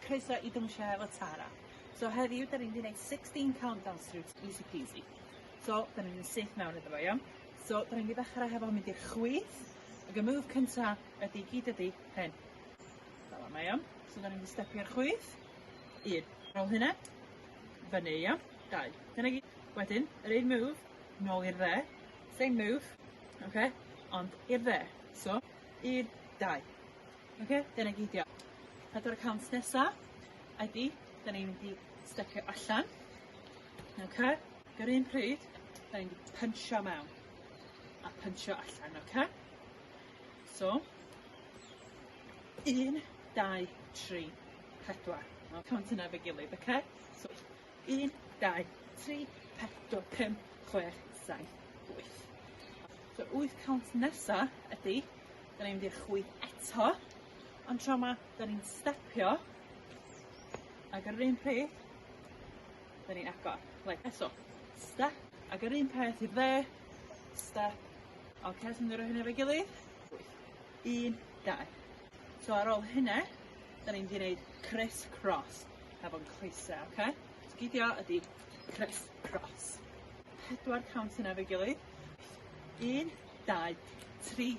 Croeso I dawnsio efo Tara. So heddiw, da ni'n mynd i wneud 16 countdowns through, easy peasy. So, da ni'n mynd syth mewn iddo fo, iawn? So, da ni'n mynd i ddechrau hefo mynd i'r chwith. Ac y move cyntaf gyd ydi hyn. Fel yma, iawn? So, da ni'n mynd i stepio'r chwith. 1. Ar ôl hynna, fyny, iawn? 2. Dyna gyd. Wedyn, yr un move, nôl i'r dde. Same move, okay? Ond i'r dde. So, 1, 2. Okay? Dyna gyd, iawn. Pedwar y count nesa ydi, da ni'n mynd i stepio allan. Okay? Gyda'r un pryd, da ni'n mynd i pynsio mewn. A pynsio allan, okay? So, 1, 2, 3, 4. I'll count yna fe gilydd, okay? So, 1, 2, 3, 4, 5, 6, 7, 8. So, 8 count nesa ydi, da ni'n mynd i'r chwith eto. Ond tro yma, da ni'n stepio. Ac ar yr un pryd, da ni'n agor. Like, so, step. Ac ar yr un peth i'r dde, step. Ok, so mynd i roi hynny fe gilydd. 1, 2. So ar ôl hynny, da ni'n mynd i wneud criss-cross efo'n coesau, ok? So gidio ydi criss-cross. 4 count hynny fe gilydd. 1, 2, 3,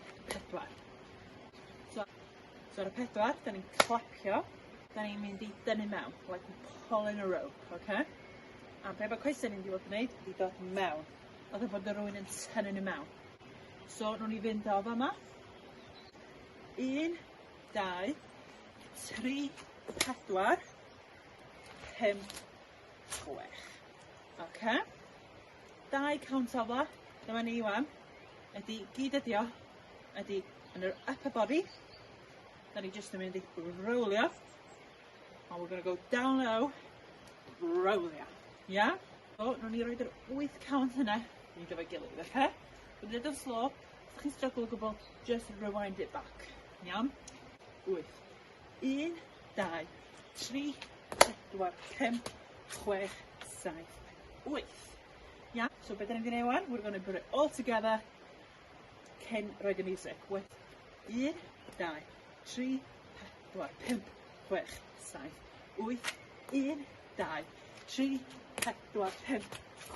4. So ar y 4, da ni'n clapio, da ni'n mynd i dynnu mewn, like pulling a rope, ok? A be mae coesau ni'n di fod yn gwneud, di dod mewn. Oedd e bod rhywun yn tynnu ni mewn. So, nhw'n i fynd o fama. 1, 2, 3, 4, 5, 6. Ok? 2 count o fa, dyma ni wan, ydi gyd ydi o, ydi yn yr upper body. Da ni just yn mynd i rowlio. And we're going to go down low, rowlio. Yeah? So, nhw'n ni roed yr 8 count yna i gyfer gilydd, okay? But a little slow. Os chi'n struggle o gwbl, just rewind it back. Iawn? 8. 1, 2, 3, 4, 5, 6, 7, 8. Yeah? So, beth da ni'n gwneud wan? We're going to put it all together cyn roed y music. 1, 2, 3, 4, 5, 6, 7, 8, 1, 2, 3, 4, 5,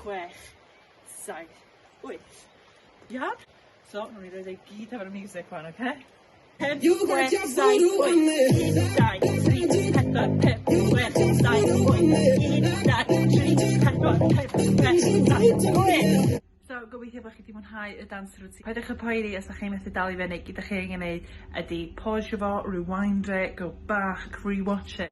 6, 7, 8. Iawn? So, nhw'n i roed ei gyd efo'r music wan, oce? 5, 6, 7, 8, 1, 2, 3, 4, 5, 6, 7, 8, 1, 2, 3, 4, 5, 6, 7, 8. So, gobeithio bod chi wedi mwynhau y dance routine. Paidwch y poeni os ydych chi'n methu dal I fyny, gyda chi angen gwneud ydy pausio fo, rewind it, go back, rewatch it.